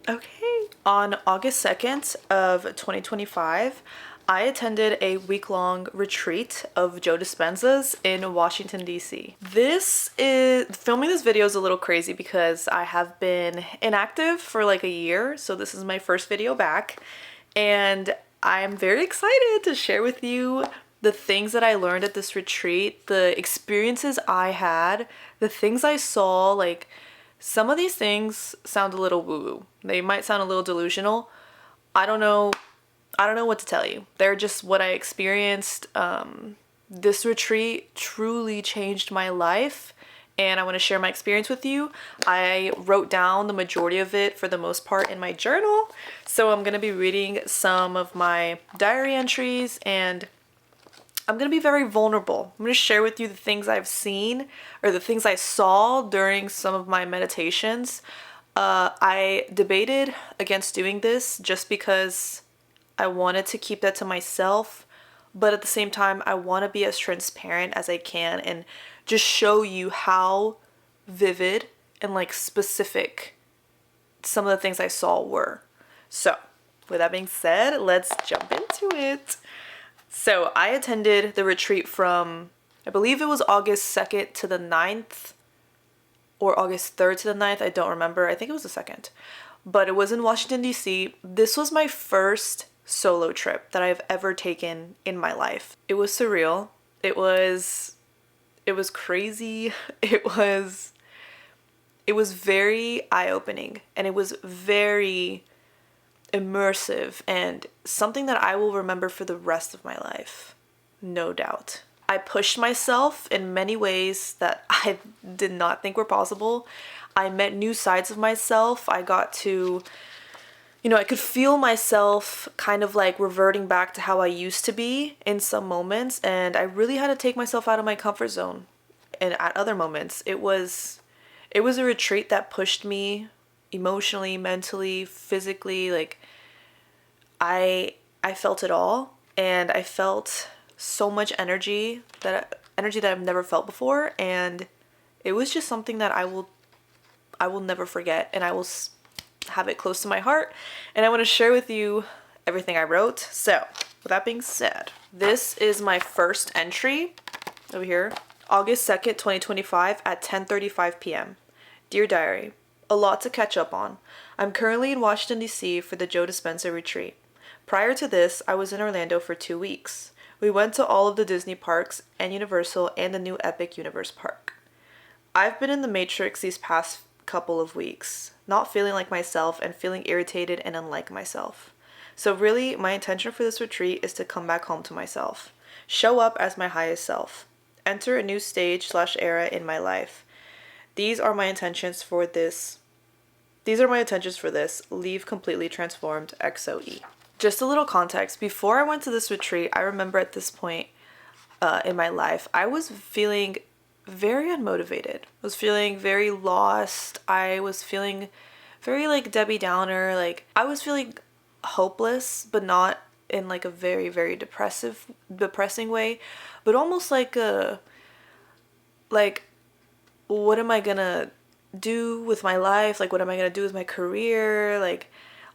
Okay. On August 2nd of 2025, I attended a week-long retreat of Joe Dispenza's in Washington, D.C. Filming this video is a little crazy because I have been inactive for like a year, so this is my first video back, and I'm very excited to share with you the things that I learned at this retreat, the experiences I had, the things I saw. Like, some of these things sound a little woo-woo. They might sound a little delusional. I don't know. I don't know what to tell you. They're just what I experienced. This retreat truly changed my life, and I want to share my experience with you. I wrote down the majority of it for the most part in my journal. So I'm going to be reading some of my diary entries, and I'm going to be very vulnerable. I'm going to share with you the things I've seen or the things I saw during some of my meditations. I debated against doing this just because I wanted to keep that to myself, but at the same time, I want to be as transparent as I can and just show you how vivid and like specific some of the things I saw were. So, with that being said, let's jump into it. So I attended the retreat from, I believe it was August 2nd to the 9th, or August 3rd to the 9th. I don't remember. I think it was the 2nd. But it was in Washington, D.C. This was my first solo trip that I've ever taken in my life. It was surreal. It was crazy. It was very eye-opening, and it was very immersive and something that I will remember for the rest of my life, no doubt. I pushed myself in many ways that I did not think were possible. I met new sides of myself. I got to, I could feel myself kind of like reverting back to how I used to be in some moments, and I really had to take myself out of my comfort zone. And at other moments, it was a retreat that pushed me emotionally, mentally, physically. Like, I felt it all, and I felt so much energy that I've never felt before, and it was just something that I will never forget, and I will have it close to my heart, and I want to share with you everything I wrote. So, with that being said, this is my first entry over here. August 2nd, 2025 at 10:35 p.m. Dear Diary, a lot to catch up on. I'm currently in Washington, D.C. for the Joe Dispenza Retreat. Prior to this, I was in Orlando for 2 weeks. We went to all of the Disney parks and Universal and the new Epic Universe park. I've been in the Matrix these past couple of weeks, not feeling like myself and feeling irritated and unlike myself. So really, my intention for this retreat is to come back home to myself. Show up as my highest self. Enter a new stage/era in my life. These are my intentions for this. Leave completely transformed XOE. Just a little context. Before I went to this retreat, I remember at this point in my life, I was feeling very unmotivated. I was feeling very lost. I was feeling very like Debbie Downer. Like, I was feeling hopeless, but not in like a very, very depressing way, but almost like what am I gonna do with my life? Like, what am I gonna do with my career? Like,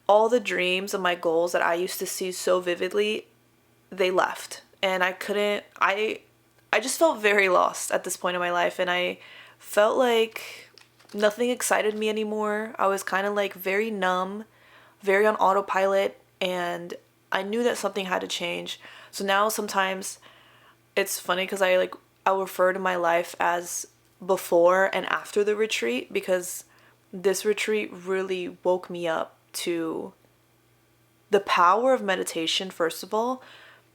all the dreams and my goals that I used to see so vividly, they left. And I just felt very lost at this point in my life, and I felt like nothing excited me anymore. I was kind of like very numb, very on autopilot, and I knew that something had to change. So now sometimes it's funny because I'll refer to my life as before and after the retreat, because this retreat really woke me up to the power of meditation, first of all,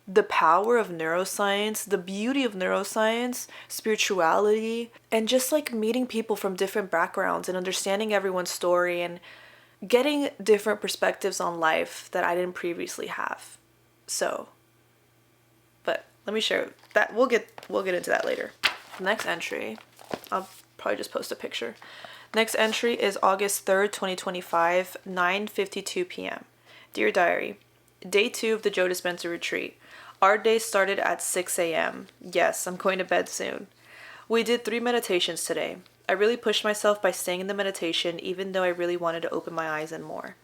the power of neuroscience, the beauty of neuroscience, spirituality, and just like meeting people from different backgrounds and understanding everyone's story and getting different perspectives on life that I didn't previously have. So, but let me share that. We'll get into that later. Next entry, I'll probably just post a picture. Next entry is August 3rd, 2025, 9:52 p.m. Dear Diary, Day 2 of the Joe Dispenza Retreat. Our day started at 6 a.m. Yes, I'm going to bed soon. We did 3 meditations today. I really pushed myself by staying in the meditation even though I really wanted to open my eyes and more.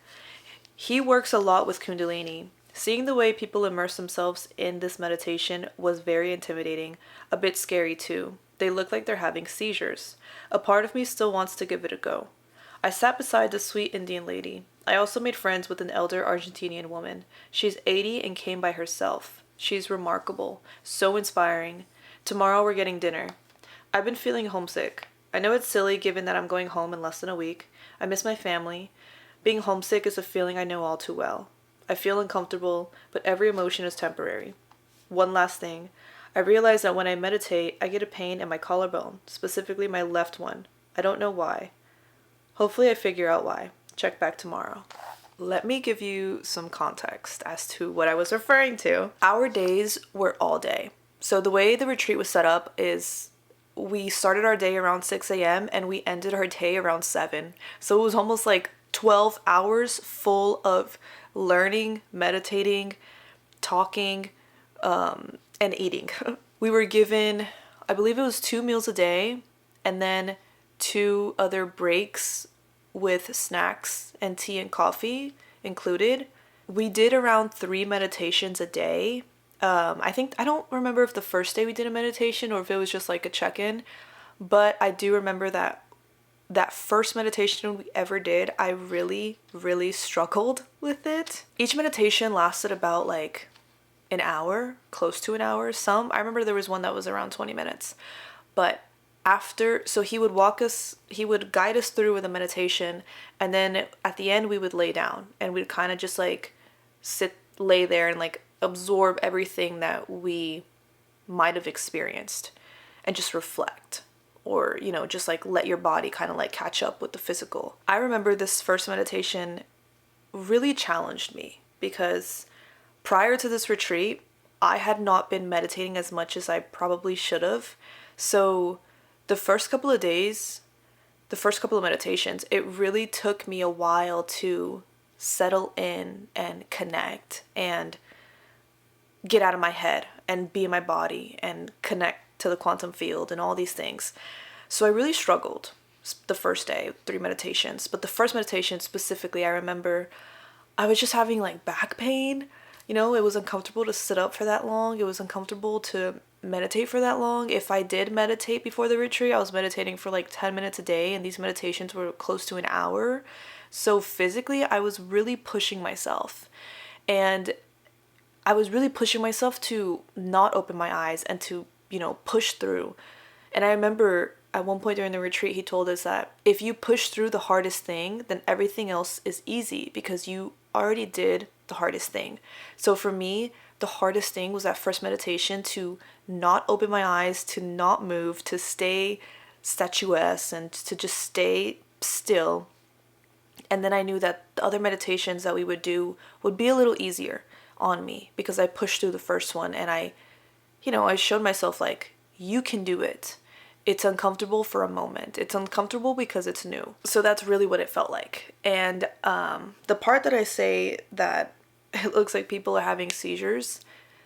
He works a lot with Kundalini. Seeing the way people immerse themselves in this meditation was very intimidating, a bit scary too. They look like they're having seizures. A part of me still wants to give it a go. I sat beside the sweet Indian lady. I also made friends with an elder Argentinian woman. She's 80 and came by herself. She's remarkable, so inspiring. Tomorrow we're getting dinner. I've been feeling homesick. I know it's silly given that I'm going home in less than a week. I miss my family. Being homesick is a feeling I know all too well. I feel uncomfortable, but every emotion is temporary. One last thing. I realize that when I meditate, I get a pain in my collarbone, specifically my left one. I don't know why. Hopefully I figure out why. Check back tomorrow. Let me give you some context as to what I was referring to. Our days were all day. So the way the retreat was set up is we started our day around 6 a.m. and we ended our day around 7. So it was almost like 12 hours full of learning, meditating, talking, and eating. We were given, I believe it was 2 meals a day and then 2 other breaks with snacks and tea and coffee included. We did around 3 meditations a day. I don't remember if the first day we did a meditation or if it was just like a check-in, but I do remember that first meditation we ever did, I really, really struggled with it. Each meditation lasted about like an hour, close to an hour. I remember there was one that was around 20 minutes. But so he would guide us through with a meditation, and then at the end we would lay down and we'd kind of just like lay there and like absorb everything that we might have experienced and just reflect. Or, just like let your body kind of like catch up with the physical. I remember this first meditation really challenged me because prior to this retreat, I had not been meditating as much as I probably should have. So the first couple of meditations, it really took me a while to settle in and connect and get out of my head and be in my body and connect to the quantum field and all these things. So I really struggled the first day, 3 meditations. But the first meditation specifically, I remember I was just having like back pain. It was uncomfortable to sit up for that long. It was uncomfortable to meditate for that long. If I did meditate before the retreat, I was meditating for like 10 minutes a day, and these meditations were close to an hour. So physically, I was really pushing myself. And I was really pushing myself to not open my eyes and to, push through. And I remember at one point during the retreat, he told us that if you push through the hardest thing, then everything else is easy because you already did the hardest thing. So for me, the hardest thing was that first meditation, to not open my eyes, to not move, to stay statuesque and to just stay still. And then I knew that the other meditations that we would do would be a little easier on me because I pushed through the first one, and I showed myself like, you can do it. It's uncomfortable for a moment. It's uncomfortable because it's new. So that's really what it felt like. And the part that I say that it looks like people are having seizures,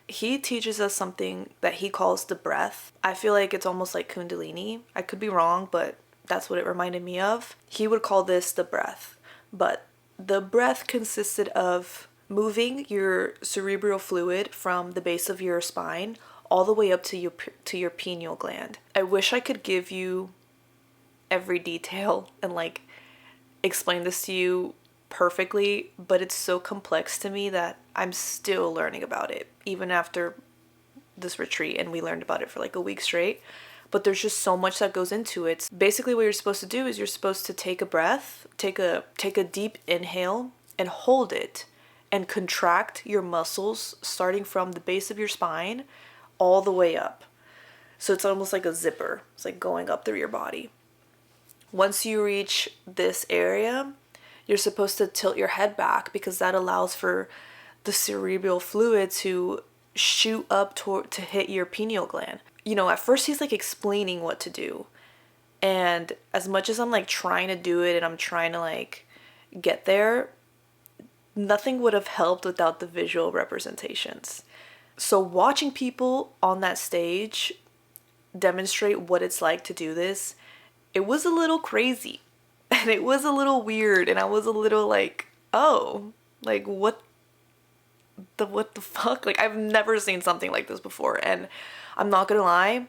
he teaches us something that he calls the breath. I feel like it's almost like Kundalini. I could be wrong, but that's what it reminded me of. He would call this the breath. But the breath consisted of moving your cerebral fluid from the base of your spine all the way up to your pineal gland. I wish I could give you every detail and like explain this to you perfectly, but it's so complex to me that I'm still learning about it even after this retreat, and we learned about it for like a week straight. But there's just so much that goes into it. Basically what you're supposed to do is you're supposed to take a breath, take a deep inhale and hold it and contract your muscles starting from the base of your spine all the way up. So it's almost like a zipper. It's like going up through your body. Once you reach this area, you're supposed to tilt your head back because that allows for the cerebral fluid to shoot up to hit your pineal gland. At first he's like explaining what to do. And as much as I'm like trying to do it and I'm trying to like get there, nothing would have helped without the visual representations. So watching people on that stage demonstrate what it's like to do this, it was a little crazy and it was a little weird, and I was a little like, oh, like what the fuck? Like, I've never seen something like this before, and I'm not gonna lie,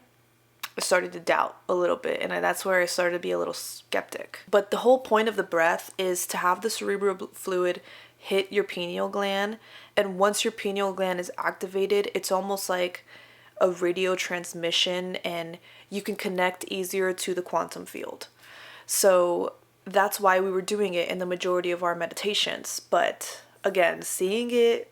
I started to doubt a little bit, and that's where I started to be a little skeptic. But the whole point of the breath is to have the cerebral fluid hit your pineal gland, and once your pineal gland is activated, it's almost like a radio transmission, and you can connect easier to the quantum field. So that's why we were doing it in the majority of our meditations. But again, seeing it,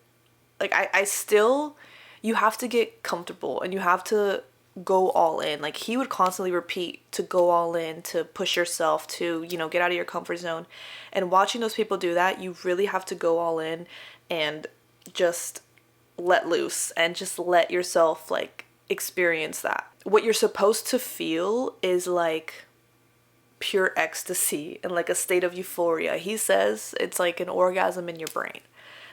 like, I still, you have to get comfortable and you have to go all in. Like, he would constantly repeat to go all in, to push yourself, to, you know, get out of your comfort zone. And watching those people do that, you really have to go all in and just let loose and just let yourself, like, experience that. What you're supposed to feel is like pure ecstasy and like a state of euphoria. He says it's like an orgasm in your brain.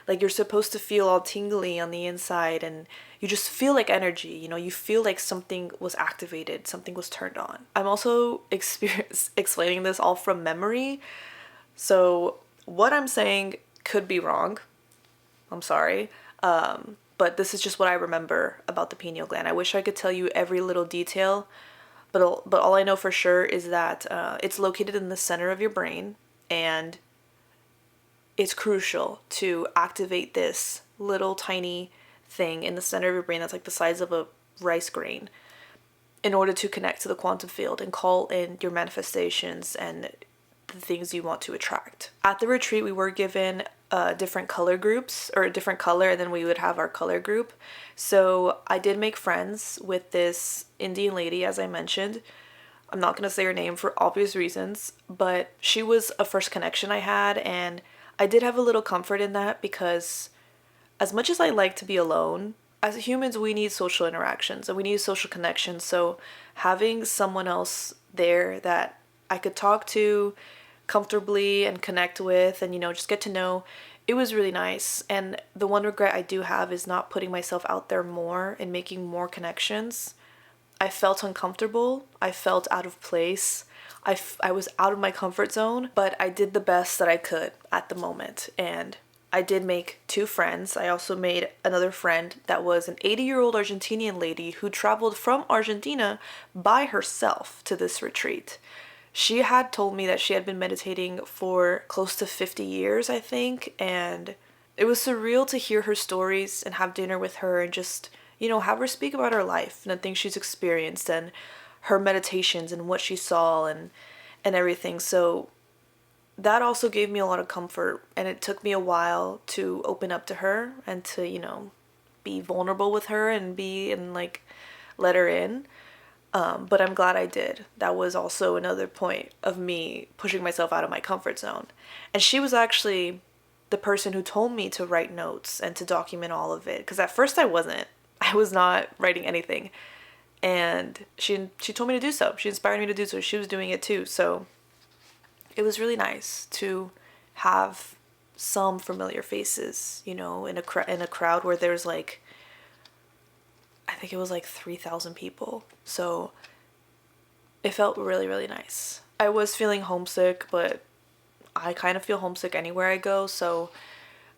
Like, you're supposed to feel all tingly on the inside, and you just feel like energy, you know, you feel like something was activated, something was turned on. I'm also explaining this all from memory, so what I'm saying could be wrong. I'm sorry. But this is just what I remember about the pineal gland. I wish I could tell you every little detail, but all I know for sure is that it's located in the center of your brain, and it's crucial to activate this little tiny thing in the center of your brain that's like the size of a rice grain in order to connect to the quantum field and call in your manifestations and the things you want to attract. At the retreat, we were given different color groups, or a different color, and then we would have our color group. So I did make friends with this Indian lady, as I mentioned. I'm not going to say her name for obvious reasons, but she was a first connection I had, and I did have a little comfort in that, because as much as I like to be alone, as humans, we need social interactions and we need social connections. So having someone else there that I could talk to comfortably and connect with and, you know, just get to know, it was really nice. And the one regret I do have is not putting myself out there more and making more connections. I felt uncomfortable. I felt out of place. I was out of my comfort zone, but I did the best that I could at the moment. And I did make 2 friends. I also made another friend that was an 80-year-old Argentinian lady who traveled from Argentina by herself to this retreat. She had told me that she had been meditating for close to 50 years, I think, and it was surreal to hear her stories and have dinner with her and just, you know, have her speak about her life and the things she's experienced and her meditations and what she saw and everything. So that also gave me a lot of comfort, and it took me a while to open up to her and to, you know, be vulnerable with her and like let her in. But I'm glad I did. That was also another point of me pushing myself out of my comfort zone. And she was actually the person who told me to write notes and to document all of it, because at first I was not writing anything. And she told me to do so. She inspired me to do so. She was doing it too. So it was really nice to have some familiar faces, you know, in a crowd where there's like, I think it was like 3,000 people. So it felt really, really nice. I was feeling homesick, but I kind of feel homesick anywhere I go. So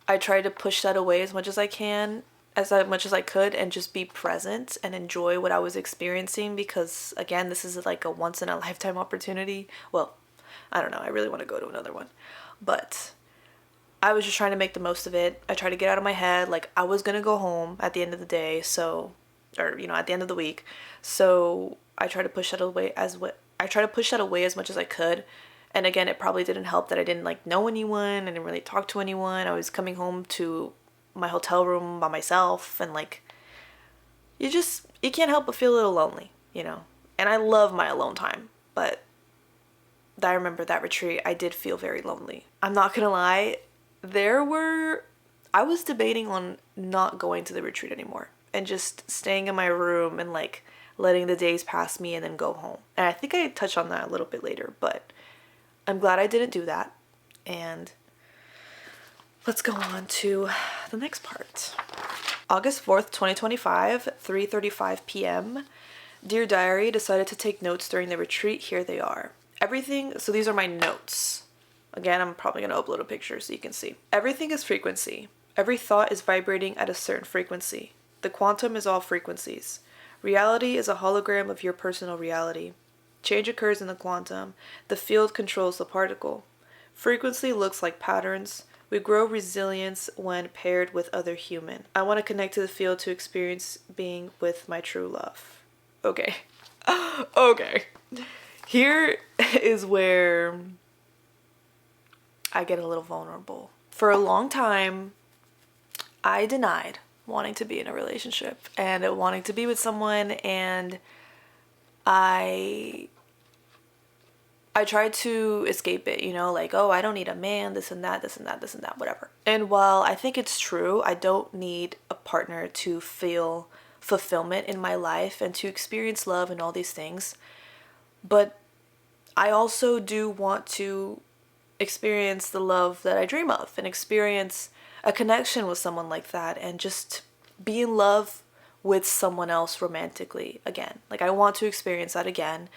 I tried to push that away as much as I could, and just be present and enjoy what I was experiencing, because again, this is like a once in a lifetime opportunity. Well, I don't know, I really want to go to another one, but I was just trying to make the most of it. I tried to get out of my head, like I was gonna go home at the end of the day, or you know, at the end of the week. So I tried to push that away as much as I could. And again, it probably didn't help that I didn't like know anyone, I didn't really talk to anyone. I was coming home to my hotel room by myself, and like you can't help but feel a little lonely, you know. And I love my alone time, but I remember that retreat, I did feel very lonely. I'm not gonna lie, I was debating on not going to the retreat anymore and just staying in my room and like letting the days pass me and then go home. And I think I touched on that a little bit later, but I'm glad I didn't do that. And let's go on to the next part. August 4th, 2025, 3:35 p.m. Dear Diary, decided to take notes during the retreat. Here they are. Everything, so these are my notes. Again, I'm probably going to upload a picture so you can see. Everything is frequency. Every thought is vibrating at a certain frequency. The quantum is all frequencies. Reality is a hologram of your personal reality. Change occurs in the quantum. The field controls the particle. Frequency looks like patterns. We grow resilience when paired with other human. I want to connect to the field to experience being with my true love. Okay. Okay. Here is where I get a little vulnerable. For a long time, I denied wanting to be in a relationship and wanting to be with someone, and I tried to escape it, you know, like, oh, I don't need a man, this and that, this and that, this and that, whatever. And while I think it's true, I don't need a partner to feel fulfillment in my life and to experience love and all these things. But I also do want to experience the love that I dream of and experience a connection with someone like that and just be in love with someone else romantically again. Like, I want to experience that again.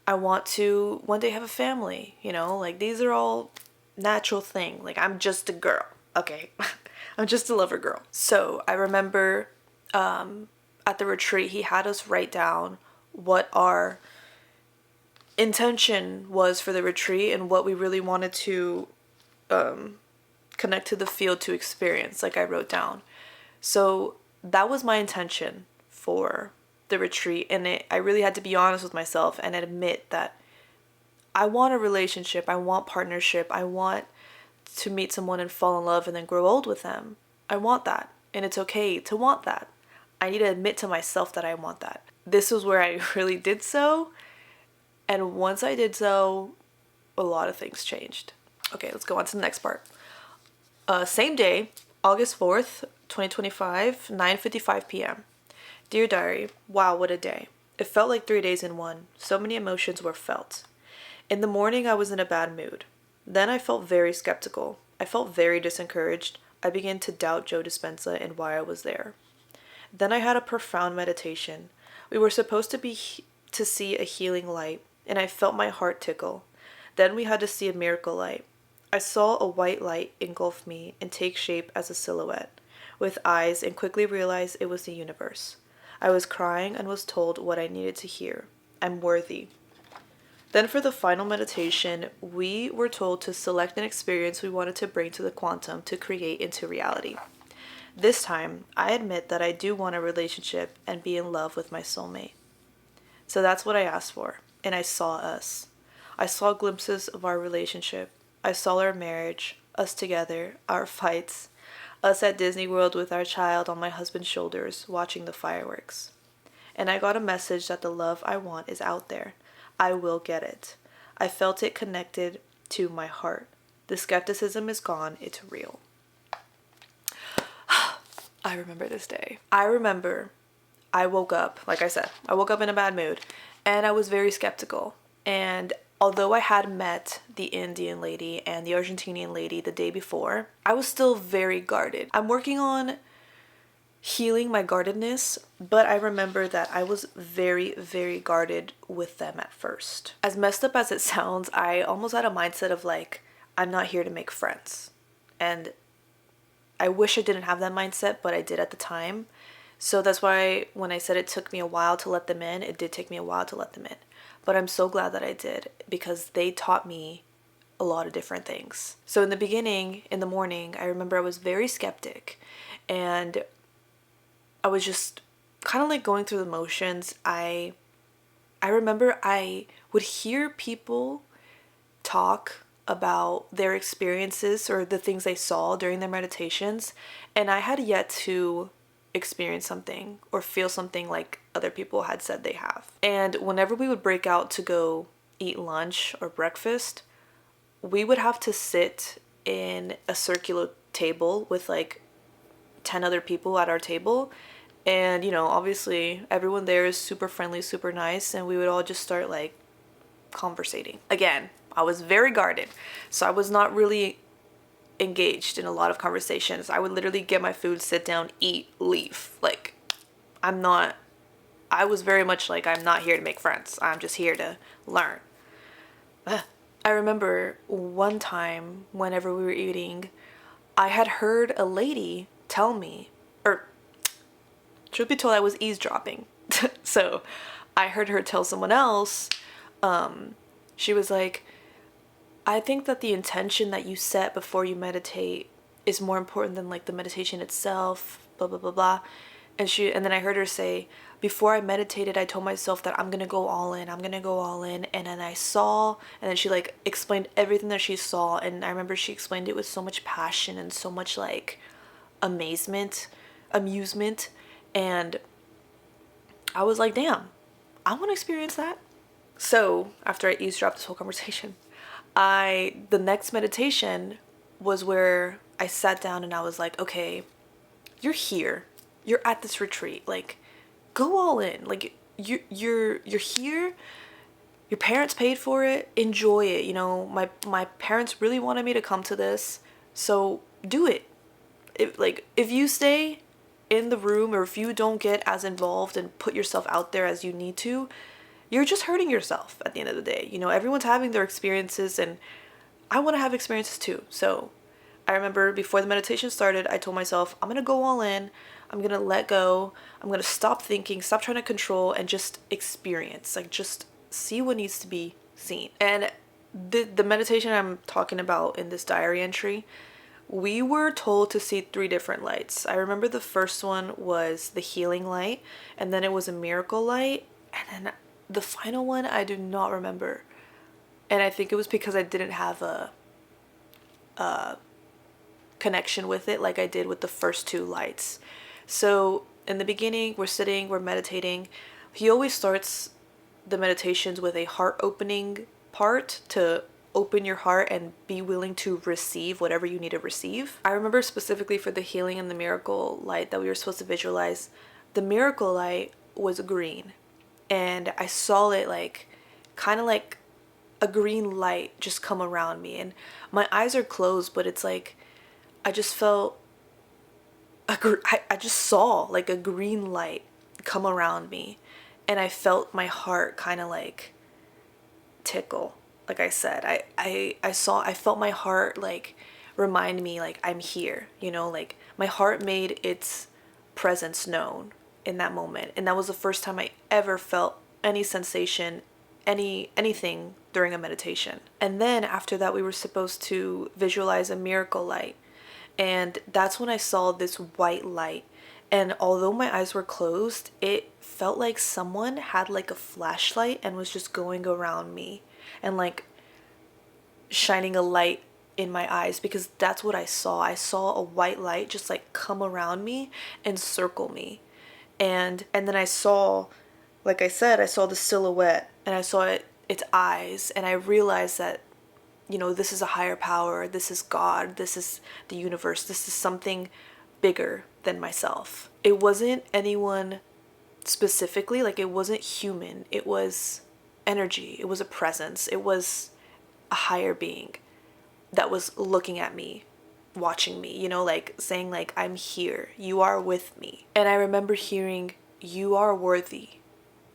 I want to one day have a family, you know, like these are all natural things. Like, I'm just a girl, okay? I'm just a lover girl. So I remember at the retreat, he had us write down what our intention was for the retreat and what we really wanted to connect to the field to experience, like I wrote down. So that was my intention for the retreat, and I really had to be honest with myself and admit that I want a relationship, I want partnership, I want to meet someone and fall in love and then grow old with them. I want that, and it's okay to want that. I need to admit to myself that I want that. This was where I really did so, and once I did so, a lot of things changed. Okay, let's go on to the next part. Same day, August 4th, 2025, 9:55 p.m. Dear Diary, wow, what a day. It felt like 3 days in one. So many emotions were felt. In the morning, I was in a bad mood. Then I felt very skeptical. I felt very disencouraged. I began to doubt Joe Dispenza and why I was there. Then I had a profound meditation. We were supposed to see a healing light, and I felt my heart tickle. Then we had to see a miracle light. I saw a white light engulf me and take shape as a silhouette, with eyes, and quickly realized it was the universe. I was crying and was told what I needed to hear. I'm worthy. Then for the final meditation, we were told to select an experience we wanted to bring to the quantum to create into reality. This time, I admit that I do want a relationship and be in love with my soulmate. So that's what I asked for, and I saw us. I saw glimpses of our relationship. I saw our marriage, us together, our fights, us at Disney World with our child on my husband's shoulders, watching the fireworks. And I got a message that the love I want is out there. I will get it. I felt it connected to my heart. The skepticism is gone. It's real. I remember this day. I remember I woke up, like I said, I woke up in a bad mood, and I was very skeptical. And although I had met the Indian lady and the Argentinian lady the day before, I was still very guarded. I'm working on healing my guardedness, but I remember that I was very, very guarded with them at first. As messed up as it sounds, I almost had a mindset of like, I'm not here to make friends. And I wish I didn't have that mindset, but I did at the time. So that's why when I said it took me a while to let them in, it did take me a while to let them in. But I'm so glad that I did, because they taught me a lot of different things. So in the beginning, in the morning, I remember I was very skeptic, and I was just kind of like going through the motions. I remember I would hear people talk about their experiences or the things they saw during their meditations, and I had yet to experience something or feel something like other people had said they have. And whenever we would break out to go eat lunch or breakfast, we would have to sit in a circular table with like 10 other people at our table. And, you know, obviously everyone there is super friendly, super nice, and we would all just start like conversating. Again, I was very guarded, so I was not really engaged in a lot of conversations. I would literally get my food, sit down, eat, leave. Like, I was very much like, I'm not here to make friends. I'm just here to learn. I remember one time whenever we were eating, I had heard a lady tell me, or truth be told, I was eavesdropping. So I heard her tell someone else, she was like, I think that the intention that you set before you meditate is more important than like the meditation itself, blah blah blah blah. And then I heard her say, before I meditated, I told myself that I'm gonna go all in, I'm gonna go all in. And then I saw, and then she like explained everything that she saw. And I remember she explained it with so much passion and so much like amusement. And I was like, damn, I want to experience that. So after I eavesdropped this whole conversation, the next meditation was where I sat down and I was like, okay, you're here, you're at this retreat, like, go all in, like, you're here, your parents paid for it, enjoy it, you know, my parents really wanted me to come to this, so do it. If you stay in the room, or if you don't get as involved and put yourself out there as you need to, you're just hurting yourself at the end of the day. You know, everyone's having their experiences, and I want to have experiences too. So I remember before the meditation started, I told myself, I'm going to go all in. I'm going to let go. I'm going to stop thinking, stop trying to control, and just experience. Like, just see what needs to be seen. And the meditation I'm talking about in this diary entry, we were told to see 3 different lights. I remember the first one was the healing light, and then it was a miracle light, and then the final one I do not remember. And I think it was because I didn't have a connection with it like I did with the first 2 lights. So in the beginning, we're sitting, we're meditating. He always starts the meditations with a heart opening part to open your heart and be willing to receive whatever you need to receive. I remember specifically for the healing and the miracle light that we were supposed to visualize, the miracle light was green. And I saw it like, kind of like a green light just come around me. And my eyes are closed, but it's like, I just felt, I just saw like a green light come around me. And I felt my heart kind of like tickle. Like I said, I felt my heart like remind me like I'm here, you know, like my heart made its presence known in that moment. And that was the first time I ever felt any sensation, anything during a meditation. And then after that, we were supposed to visualize a miracle light. And that's when I saw this white light. And although my eyes were closed, it felt like someone had like a flashlight and was just going around me and like shining a light in my eyes, because that's what I saw. I saw a white light just like come around me and circle me. And then I saw, like I said, I saw the silhouette, and I saw its eyes, and I realized that, you know, this is a higher power, this is God, this is the universe, this is something bigger than myself. It wasn't anyone specifically, like it wasn't human, it was energy, it was a presence, it was a higher being that was looking at me, watching me, you know, like saying like, I'm here, you are with me. And I remember hearing, you are worthy,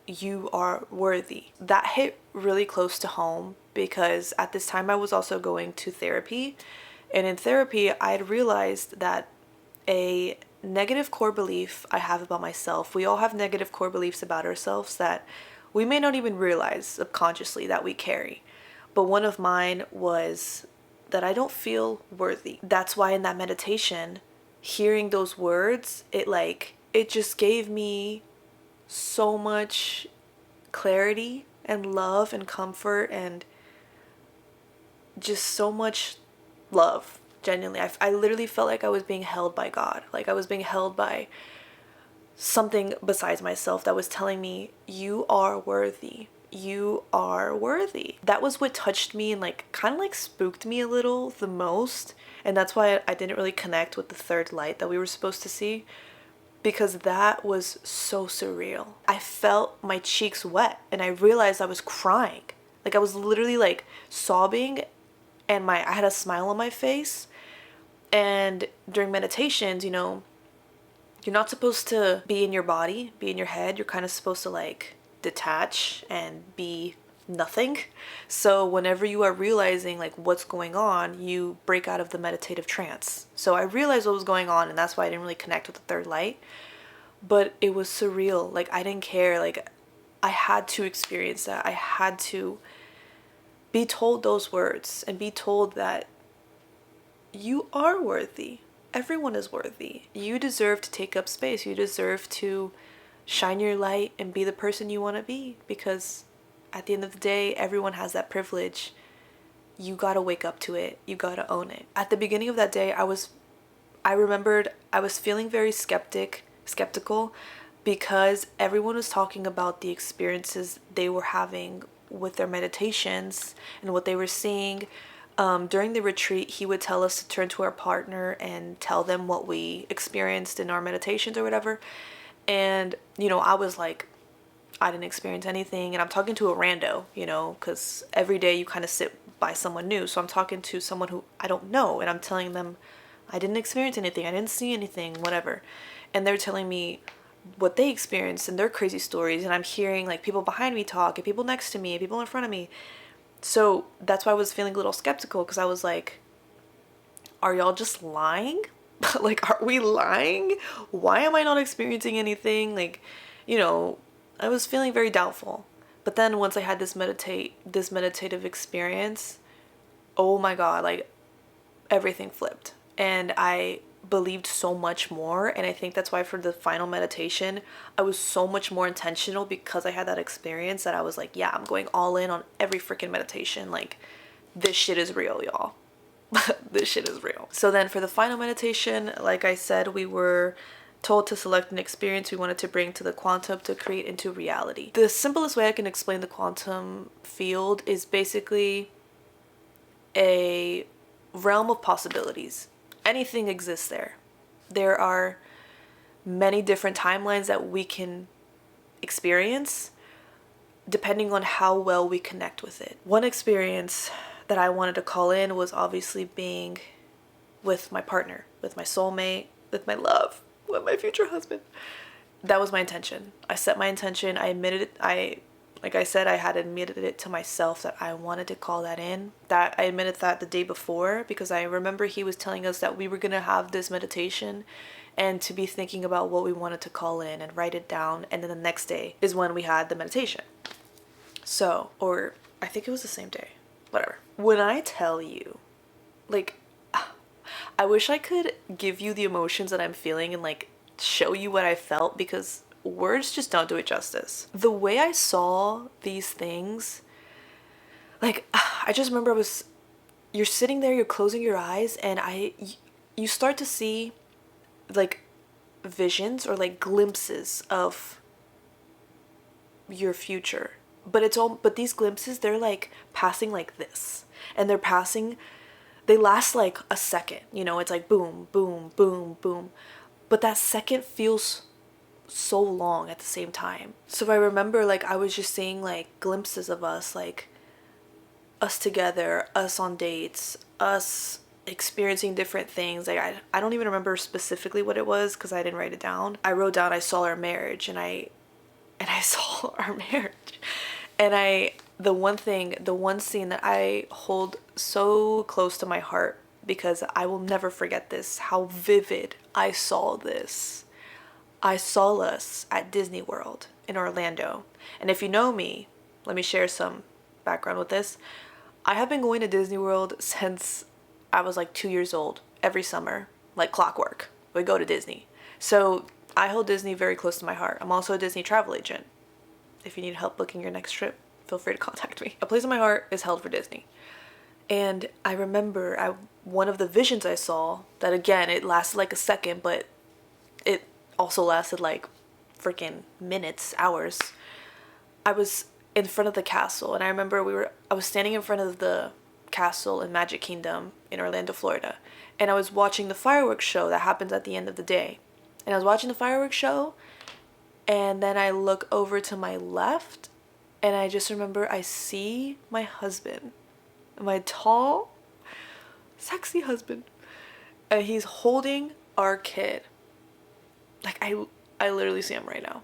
you are worthy. That hit really close to home, because at this time I was also going to therapy, and in therapy I had realized that a negative core belief I have about myself, we all have negative core beliefs about ourselves that we may not even realize subconsciously that we carry. But one of mine was that I don't feel worthy. That's why in that meditation, hearing those words, it just gave me so much clarity and love and comfort and just so much love. Genuinely, I literally felt like I was being held by God. Like I was being held by something besides myself that was telling me, you are worthy. You are worthy. That was what touched me and like kind of like spooked me a little the most. And that's why I didn't really connect with the 3rd light that we were supposed to see, because that was so surreal. I felt my cheeks wet and I realized I was crying. Like I was literally like sobbing, and I had a smile on my face. And during meditations, you know, you're not supposed to be in your body, be in your head. You're kind of supposed to like detach and be nothing. So whenever you are realizing like what's going on, you break out of the meditative trance. So I realized what was going on, and that's why I didn't really connect with the third light. But it was surreal. Like, I didn't care. Like, I had to experience that. I had to be told those words and be told that you are worthy. Everyone is worthy. You deserve to take up space. You deserve to shine your light and be the person you want to be, because at the end of the day, everyone has that privilege. You gotta wake up to it. You gotta own it. At the beginning of that day, I remembered I was feeling very skeptical because everyone was talking about the experiences they were having with their meditations and what they were seeing. During the retreat, he would tell us to turn to our partner and tell them what we experienced in our meditations or whatever. And, I was like, I didn't experience anything. And I'm talking to a rando, because every day you kind of sit by someone new. So I'm talking to someone who I don't know, and I'm telling them I didn't experience anything. I didn't see anything, whatever. And they're telling me what they experienced and their crazy stories. And I'm hearing like people behind me talk and people next to me and people in front of me. So that's why I was feeling a little skeptical, because I was like, are y'all just lying? Like, are we lying? Why am I not experiencing anything? Like, I was feeling very doubtful. But then once I had this meditative experience, oh my God, like everything flipped. And I believed so much more. And I think that's why for the final meditation, I was so much more intentional, because I had that experience that I was like, yeah, I'm going all in on every freaking meditation. Like, this shit is real, y'all. This shit is real. So then for the final meditation, like I said, we were told to select an experience we wanted to bring to the quantum to create into reality. The simplest way I can explain the quantum field is basically a realm of possibilities. Anything exists there. There are many different timelines that we can experience depending on how well we connect with it. One experience that I wanted to call in was obviously being with my partner, with my soulmate, with my love, with my future husband. That was my intention. I set my intention. I admitted it. Like I said, I had admitted it to myself that I wanted to call that in. That I admitted that the day before, because I remember he was telling us that we were going to have this meditation and to be thinking about what we wanted to call in and write it down. And then the next day is when we had the meditation. So, or I think it was the same day. Whatever. When I tell you, like, I wish I could give you the emotions that I'm feeling and like show you what I felt, because words just don't do it justice. The way I saw these things, like, I just remember you're sitting there, you're closing your eyes, and you start to see like visions or like glimpses of your future. But these glimpses, they're like passing like this, and they last like a second, it's like boom, boom, boom, boom. But that second feels so long at the same time. So I remember like I was just seeing like glimpses of us, like us together, us on dates, us experiencing different things. Like I don't even remember specifically what it was because I didn't write it down. I wrote down I saw our marriage, and I saw our marriage. And the one scene that I hold so close to my heart, because I will never forget this, how vivid I saw this. I saw us at Disney World in Orlando. And if you know me, let me share some background with this. I have been going to Disney World since I was like 2 years old, every summer, like clockwork. We go to Disney. So I hold Disney very close to my heart. I'm also a Disney travel agent. If you need help booking your next trip, feel free to contact me. A place in my heart is held for Disney. And I remember one of the visions I saw, that again, it lasted like a second, but it also lasted like freaking minutes, hours. I was in front of the castle, and I remember I was standing in front of the castle in Magic Kingdom in Orlando, Florida, and I was watching the fireworks show that happens at the end of the day. And I was watching the fireworks show, and then I look over to my left, and I just remember I see my husband, my tall, sexy husband, and he's holding our kid. Like, I literally see him right now.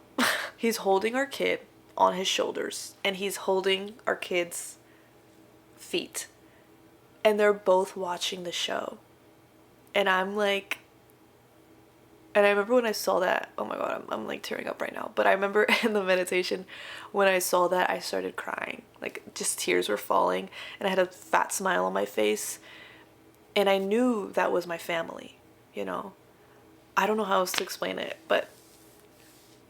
He's holding our kid, on his shoulders and he's holding our kids' feet. And they're both watching the show. And I'm like, and I remember when I saw that, oh my God, I'm like tearing up right now. But I remember in the meditation, when I saw that, I started crying. Like, just tears were falling. And I had a fat smile on my face. And I knew that was my family, you know. I don't know how else to explain it, but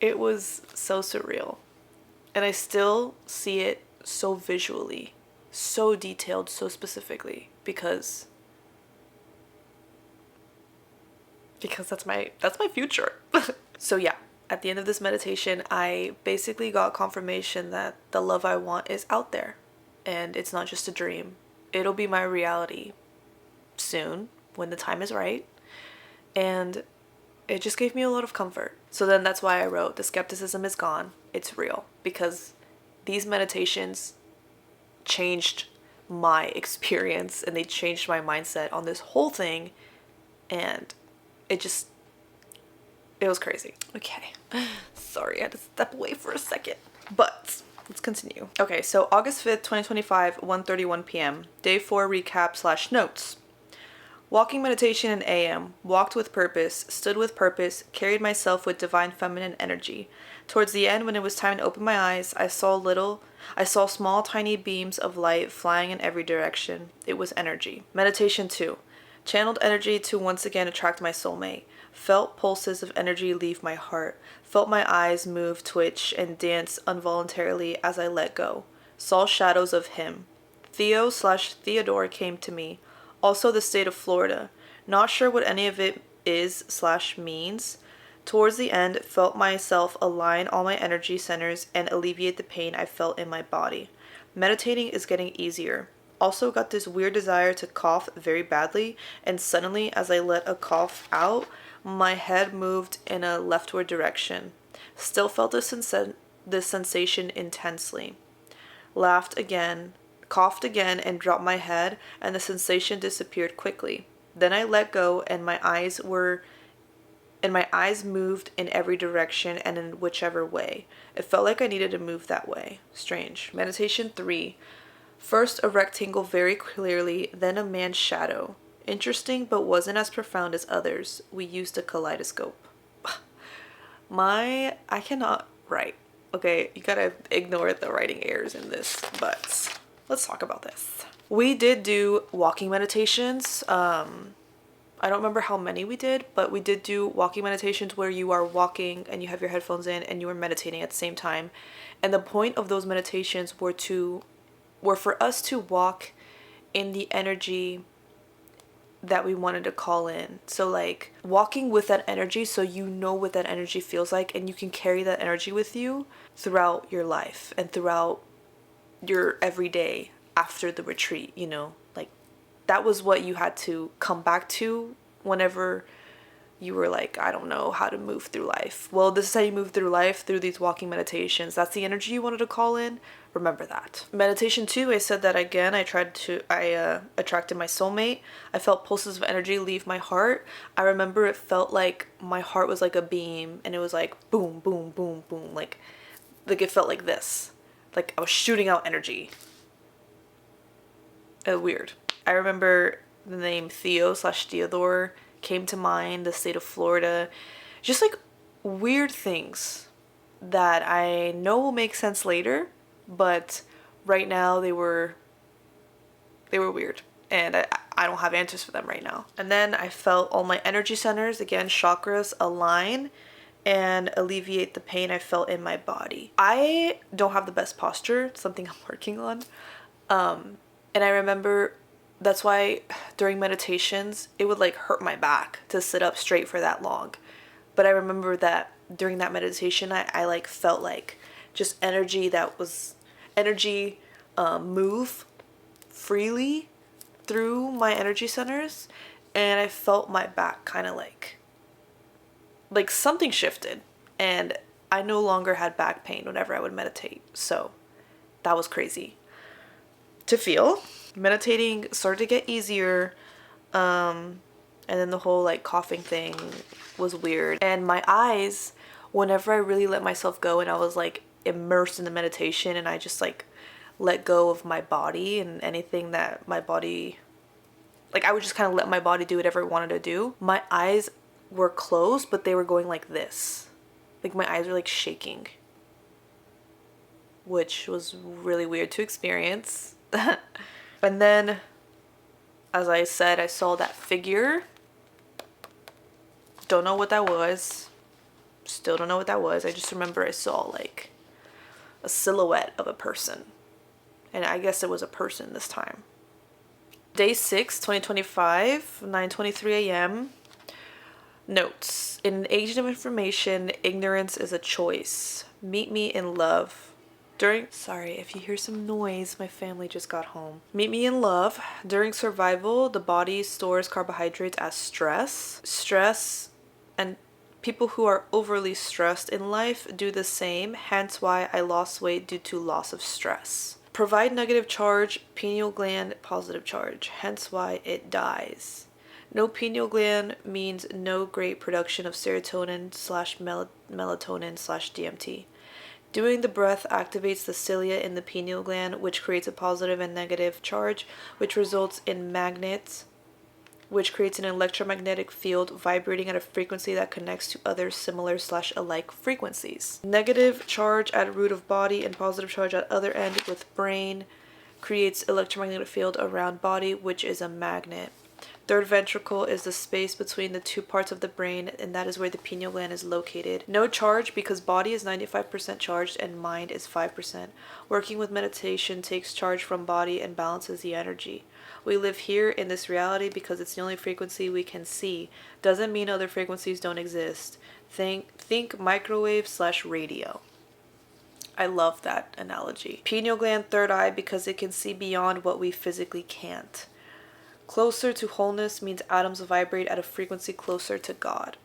it was so surreal. And I still see it so visually, so detailed, so specifically, because that's my future. So yeah, at the end of this meditation, I basically got confirmation that the love I want is out there and it's not just a dream. It'll be my reality soon when the time is right. And it just gave me a lot of comfort. So then that's why I wrote, the skepticism is gone, it's real, because these meditations changed my experience and they changed my mindset on this whole thing, and it was crazy. Okay, sorry, I had to step away for a second, but let's continue. Okay, so August 5th, 2025, 1:31 p.m. Day 4 recap / notes. Walking meditation in AM, walked with purpose, stood with purpose, carried myself with divine feminine energy. Towards the end, when it was time to open my eyes, I saw small tiny beams of light flying in every direction. It was energy. Meditation 2. Channeled energy to once again attract my soulmate. Felt pulses of energy leave my heart. Felt my eyes move, twitch, and dance involuntarily as I let go. Saw shadows of him. Theo/Theodore came to me. Also the state of Florida. Not sure what any of it is/means. Towards the end, felt myself align all my energy centers and alleviate the pain I felt in my body. Meditating is getting easier. Also got this weird desire to cough very badly, and suddenly as I let a cough out, my head moved in a leftward direction. Still felt this sensation intensely. Laughed again, coughed again, and dropped my head, and the sensation disappeared quickly. Then I let go, and my eyes moved in every direction and in whichever way. It felt like I needed to move that way. Strange. Meditation 3. First a rectangle very clearly, then a man's shadow. Interesting, but wasn't as profound as others. We used a kaleidoscope. I cannot write. Okay, you gotta ignore the writing errors in this, but let's talk about this. We did do walking meditations. I don't remember how many we did, but we did do walking meditations where you are walking and you have your headphones in and you are meditating at the same time. And the point of those meditations were for us to walk in the energy that we wanted to call in. So like walking with that energy, so you know what that energy feels like, and you can carry that energy with you throughout your life and throughout your everyday after the retreat, you know, like that was what you had to come back to whenever you were like, I don't know how to move through life. Well, this is how you move through life, through these walking meditations. That's the energy you wanted to call in. Remember that. Meditation 2, I said that again. I attracted my soulmate. I felt pulses of energy leave my heart. I remember it felt like my heart was like a beam, and it was like boom, boom, boom, boom. Like it felt like this. Like I was shooting out energy. Weird. I remember the name Theo/Theodore came to mind, the state of Florida. Just like weird things that I know will make sense later, but right now they were weird, and I don't have answers for them right now. And then I felt all my energy centers, again chakras, align and alleviate the pain I felt in my body. I don't have the best posture. It's something I'm working on. And I remember that's why during meditations, it would like hurt my back to sit up straight for that long. But I remember that during that meditation, I like felt like just energy move freely through my energy centers. And I felt my back kind of like something shifted, and I no longer had back pain whenever I would meditate. So that was crazy to feel. Meditating started to get easier, and then the whole like coughing thing was weird. And my eyes, whenever I really let myself go and I was like immersed in the meditation and I just like let go of my body and anything that my body, like I would just kind of let my body do whatever it wanted to do. My eyes were closed, but they were going like this. Like my eyes were like shaking, which was really weird to experience. And then, as I said, I saw that figure. Don't know what that was. Still don't know what that was. I just remember I saw like a silhouette of a person. And I guess it was a person this time. Day 6, 2025, 9:23 a.m. Notes. In an age of information, ignorance is a choice. Meet me in love. Sorry, if you hear some noise, my family just got home. Meet me in love. During survival, the body stores carbohydrates as stress. Stress and people who are overly stressed in life do the same, hence why I lost weight due to loss of stress. Provide negative charge, pineal gland positive charge, hence why it dies. No pineal gland means no great production of serotonin slash melatonin slash DMT. Doing the breath activates the cilia in the pineal gland, which creates a positive and negative charge, which results in magnets, which creates an electromagnetic field vibrating at a frequency that connects to other similar slash alike frequencies. Negative charge at root of body and positive charge at other end with brain creates electromagnetic field around body, which is a magnet. Third ventricle is the space between the two parts of the brain, and that is where the pineal gland is located. No charge because body is 95% charged and mind is 5%. Working with meditation takes charge from body and balances the energy. We live here in this reality because it's the only frequency we can see. Doesn't mean other frequencies don't exist. Think microwave slash radio. I love that analogy. Pineal gland, third eye, because it can see beyond what we physically can't. Closer to wholeness means atoms vibrate at a frequency closer to God.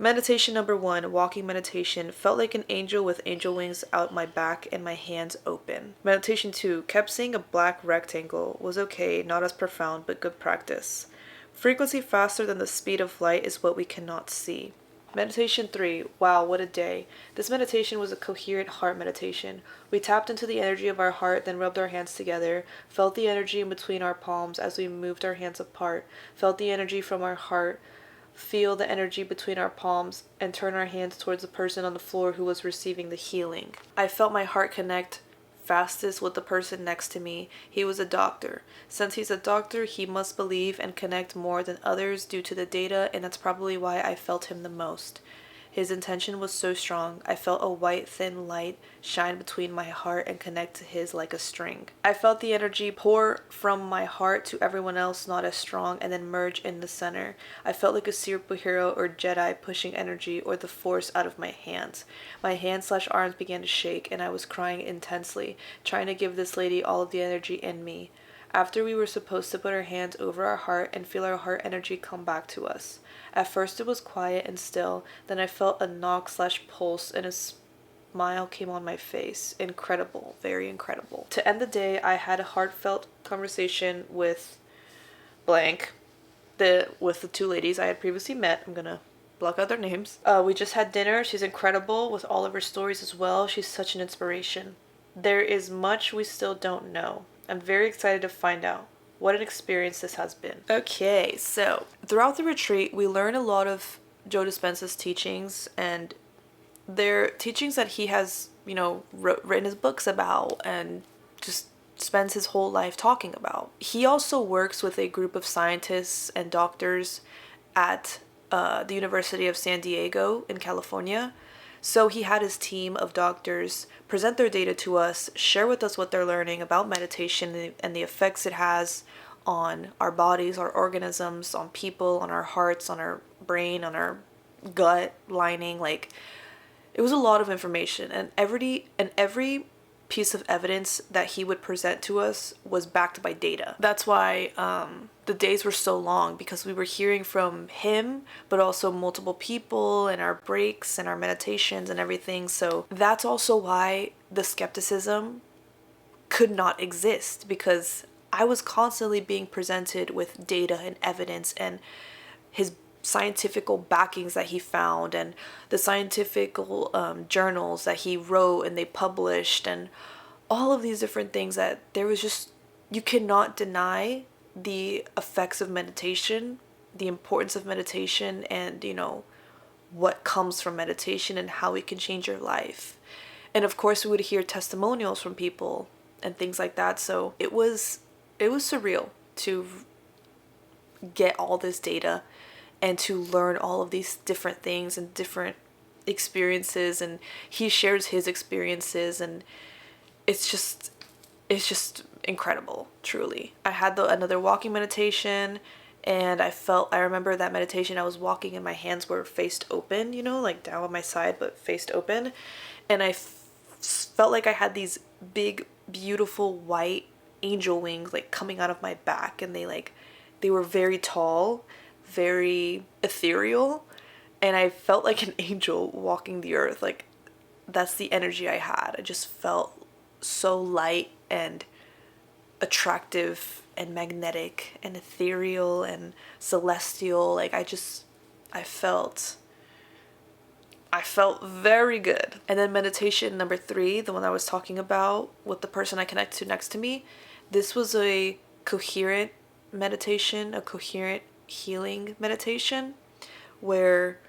Meditation number 1, walking meditation. Felt like an angel with angel wings out my back and my hands open. Meditation 2, kept seeing a black rectangle. Was okay, not as profound, but good practice. Frequency faster than the speed of light is what we cannot see. Meditation 3, wow, what a day. This meditation was a coherent heart meditation. We tapped into the energy of our heart, then rubbed our hands together, felt the energy in between our palms as we moved our hands apart, felt the energy from our heart, feel the energy between our palms, and turn our hands towards the person on the floor who was receiving the healing. I felt my heart connect fastest with the person next to me. He was a doctor. Since he's a doctor, he must believe and connect more than others due to the data, and that's probably why I felt him the most. His intention was so strong. I felt a white thin light shine between my heart and connect to his like a string. I felt the energy pour from my heart to everyone else not as strong and then merge in the center. I felt like a superhero or Jedi pushing energy or the force out of my hands. My hands/arms began to shake and I was crying intensely, trying to give this lady all of the energy in me. After we were supposed to put our hands over our heart and feel our heart energy come back to us. At first it was quiet and still, then I felt a knock/pulse and a smile came on my face. Incredible, very incredible. To end the day, I had a heartfelt conversation with blank, with the two ladies I had previously met. I'm gonna block out their names. We just had dinner. She's incredible with all of her stories as well. She's such an inspiration. There is much we still don't know. I'm very excited to find out. What an experience this has been. Okay, so throughout the retreat, we learned a lot of Joe Dispenza's teachings, and they're teachings that he has, written his books about and just spends his whole life talking about. He also works with a group of scientists and doctors at the University of San Diego in California. So he had his team of doctors present their data to us, share with us what they're learning about meditation and the effects it has on our bodies, our organisms, on people, on our hearts, on our brain, on our gut lining. Like, it was a lot of information, and every piece of evidence that he would present to us was backed by data. That's why the days were so long, because we were hearing from him, but also multiple people and our breaks and our meditations and everything. So that's also why the skepticism could not exist, because I was constantly being presented with data and evidence, and his scientific backings that he found, and the scientific journals that he wrote and they published, and all of these different things, that there was just, you cannot deny the effects of meditation, the importance of meditation, and what comes from meditation and how it can change your life. And of course we would hear testimonials from people and things like that. So it was surreal to get all this data and to learn all of these different things and different experiences, and he shares his experiences, and it's just incredible, truly. I had another walking meditation, and I remember that meditation, I was walking and my hands were faced open, like down on my side but faced open, and I felt like I had these big beautiful white angel wings like coming out of my back, and they were very tall, very ethereal, and I felt like an angel walking the earth. Like, that's the energy I had. I just felt so light and attractive and magnetic and ethereal and celestial. Like, I felt very good. And then meditation number 3, the one I was talking about with the person I connect to next to me, this was a coherent meditation, a coherent healing meditation, where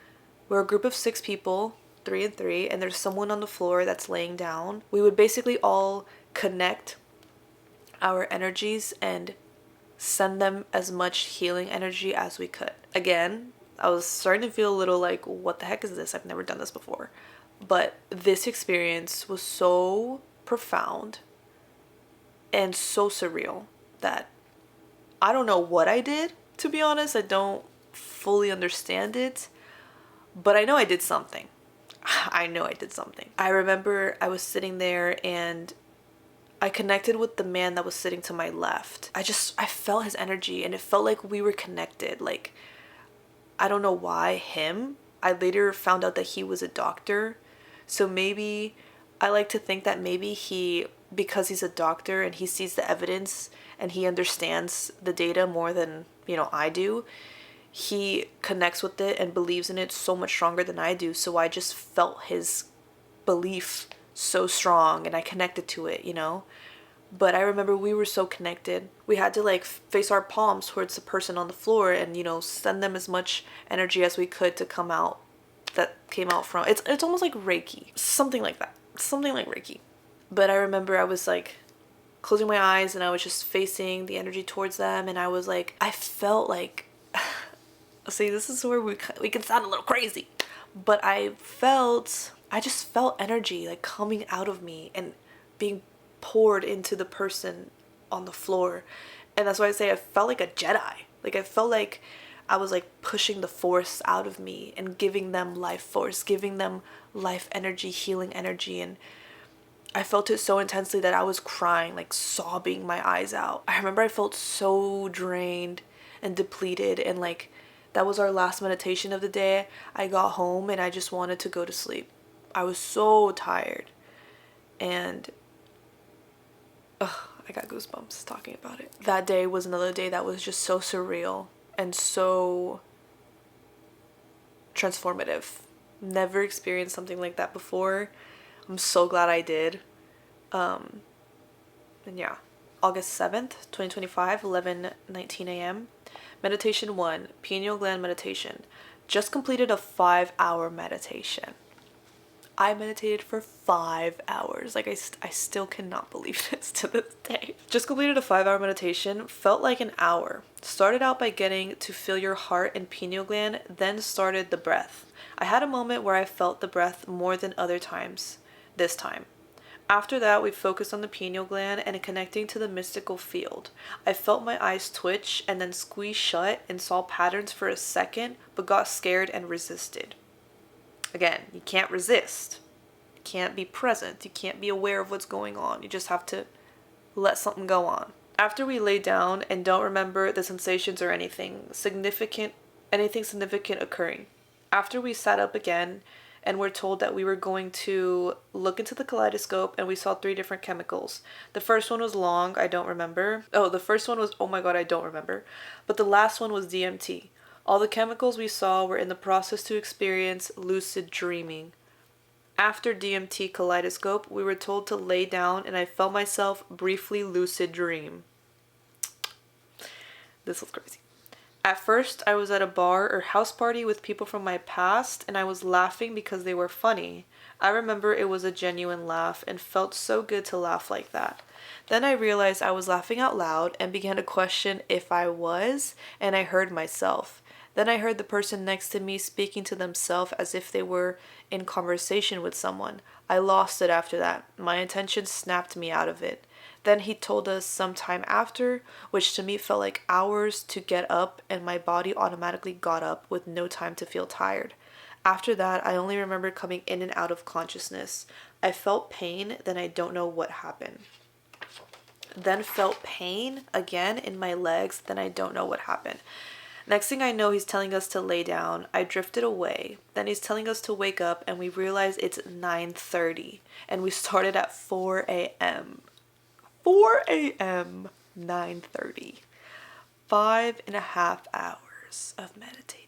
we're a group of 6 people, 3 and 3, and there's someone on the floor that's laying down. We would basically all connect our energies and send them as much healing energy as we could. Again, I was starting to feel a little like, what the heck is this? I've never done this before. But this experience was so profound and so surreal that I don't know what I did, to be honest. I don't fully understand it, but I know I did something. I know I did something. I remember I was sitting there and I connected with the man that was sitting to my left. I felt his energy, and it felt like we were connected. Like, I don't know why him. I later found out that he was a doctor. So maybe, I like to think that maybe because he's a doctor and he sees the evidence and he understands the data more than, I do, he connects with it and believes in it so much stronger than I do. So I just felt his belief so strong and I connected to it, But I remember we were so connected. We had to face our palms towards the person on the floor and, send them as much energy as we could to come out. That came out from, it's almost like Reiki. Something like that. Something like Reiki. But I remember I was closing my eyes and I was just facing the energy towards them, and I was I felt like, see, this is where we can sound a little crazy, but I just felt energy coming out of me and being poured into the person on the floor. And that's why I say I felt like a Jedi. I felt like I was pushing the force out of me and giving them life force, giving them life energy, healing energy. And I felt it so intensely that I was crying, sobbing my eyes out. I remember I felt so drained and depleted, and that was our last meditation of the day. I got home and I just wanted to go to sleep. I was so tired, and I got goosebumps talking about it. That day was another day that was just so surreal and so transformative. Never experienced something like that before. I'm so glad I did. And yeah, August 7th, 2025, 11:19 a.m. Meditation 1, pineal gland meditation. Just completed a 5-hour meditation. I meditated for 5 hours. I still cannot believe this to this day. Just completed a 5-hour meditation. Felt like an hour. Started out by getting to feel your heart and pineal gland, then started the breath. I had a moment where I felt the breath more than other times this time. After that, we focused on the pineal gland and connecting to the mystical field. I felt my eyes twitch and then squeeze shut and saw patterns for a second, but got scared and resisted. Again, you can't resist. You can't be present. You can't be aware of what's going on. You just have to let something go on. After we lay down and don't remember the sensations or anything significant occurring. After we sat up again and were told that we were going to look into the kaleidoscope, and we saw 3 different chemicals. The first one was long, I don't remember. Oh my god, I don't remember. But the last one was DMT. All the chemicals we saw were in the process to experience lucid dreaming. After DMT kaleidoscope, we were told to lay down and I felt myself briefly lucid dream. This was crazy. At first, I was at a bar or house party with people from my past and I was laughing because they were funny. I remember it was a genuine laugh and felt so good to laugh like that. Then I realized I was laughing out loud and began to question if I was, and I heard myself. Then I heard the person next to me speaking to themselves as if they were in conversation with someone. I lost it after that. My attention snapped me out of it. Then he told us some time after, which to me felt like hours, to get up, and my body automatically got up with no time to feel tired. After that, I only remember coming in and out of consciousness. I felt pain, then I don't know what happened. Then felt pain again in my legs, then I don't know what happened. Next thing I know, he's telling us to lay down. I drifted away. Then he's telling us to wake up, and we realize it's 9:30, and we started at 4 a.m. 4 a.m., 9:30. 5.5 hours of meditating.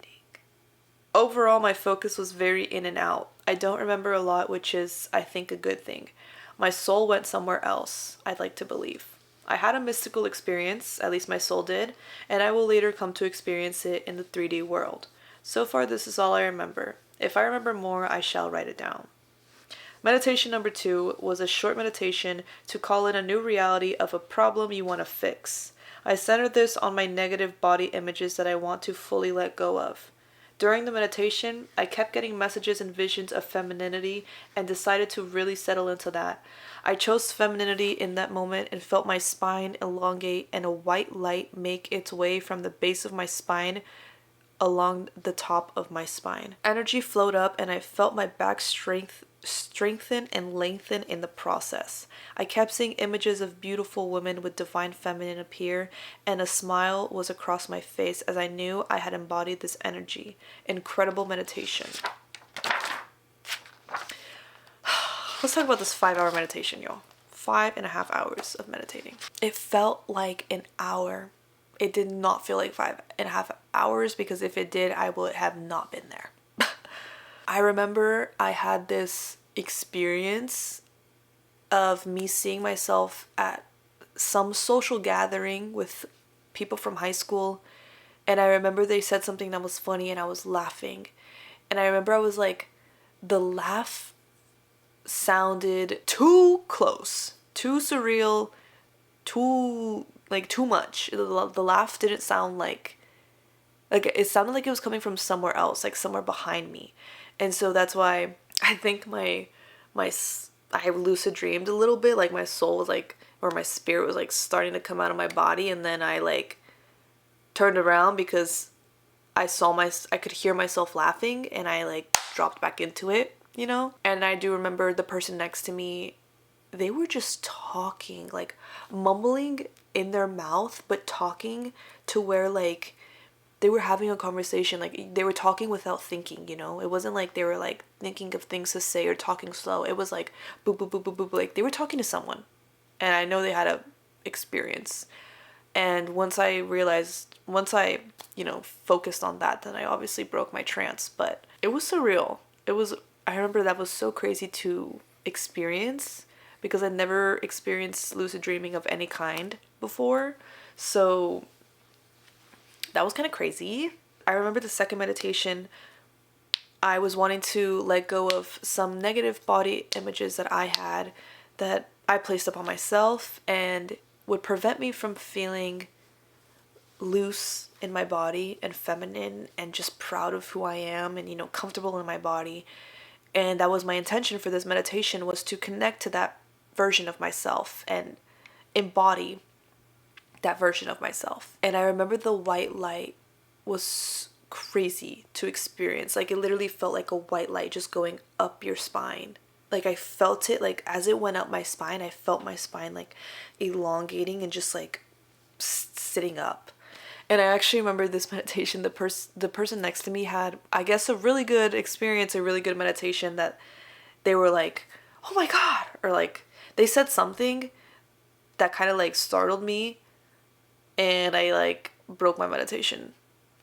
Overall, my focus was very in and out. I don't remember a lot, which is, I think, a good thing. My soul went somewhere else, I'd like to believe. I had a mystical experience, at least my soul did, and I will later come to experience it in the 3D world. So far, this is all I remember. If I remember more, I shall write it down. Meditation number 2 was a short meditation to call in a new reality of a problem you want to fix. I centered this on my negative body images that I want to fully let go of. During the meditation, I kept getting messages and visions of femininity and decided to really settle into that. I chose femininity in that moment and felt my spine elongate and a white light make its way from the base of my spine along the top of my spine. Energy flowed up and I felt my back strengthen and lengthen in the process. I kept seeing images of beautiful women with divine feminine appear, and a smile was across my face as I knew I had embodied this energy. Incredible meditation. Let's talk about this 5-hour meditation, y'all. 5.5 hours of meditating. It felt like an hour. It did not feel like 5.5 hours, because if it did, I would have not been there. I remember I had this experience of me seeing myself at some social gathering with people from high school, and I remember they said something that was funny and I was laughing, and I remember I was like, the laugh sounded too close, too surreal, too much. The laugh didn't sound like it sounded like it was coming from somewhere else, like somewhere behind me. And so that's why I think I lucid dreamed a little bit, like my soul was like, or my spirit was like starting to come out of my body, and then I like turned around because I could hear myself laughing, and I like dropped back into it, you know? And I do remember the person next to me, they were just talking, like mumbling in their mouth, but talking to where like they were having a conversation, like they were talking without thinking, you know? It wasn't like they were like thinking of things to say or talking slow. It was like boop, boop, boop, boop, boop. Like they were talking to someone. And I know they had a experience. And once I, focused on that, then I obviously broke my trance. But it was surreal. I remember that was so crazy to experience, because I never experienced lucid dreaming of any kind before. So that was kind of crazy. I remember the second meditation, I was wanting to let go of some negative body images that I had that I placed upon myself and would prevent me from feeling loose in my body and feminine and just proud of who I am and, comfortable in my body. And that was my intention for this meditation, was to connect to that version of myself and embody that version of myself. And I remember the white light was crazy to experience. Like it literally felt like a white light just going up your spine. Like I felt it, like as it went up my spine, I felt my spine like elongating and just like sitting up. And I actually remember this meditation, the person next to me had, I guess, a really good experience, a really good meditation, that they were like, oh my God, or like they said something that kind of like startled me, and I like broke my meditation.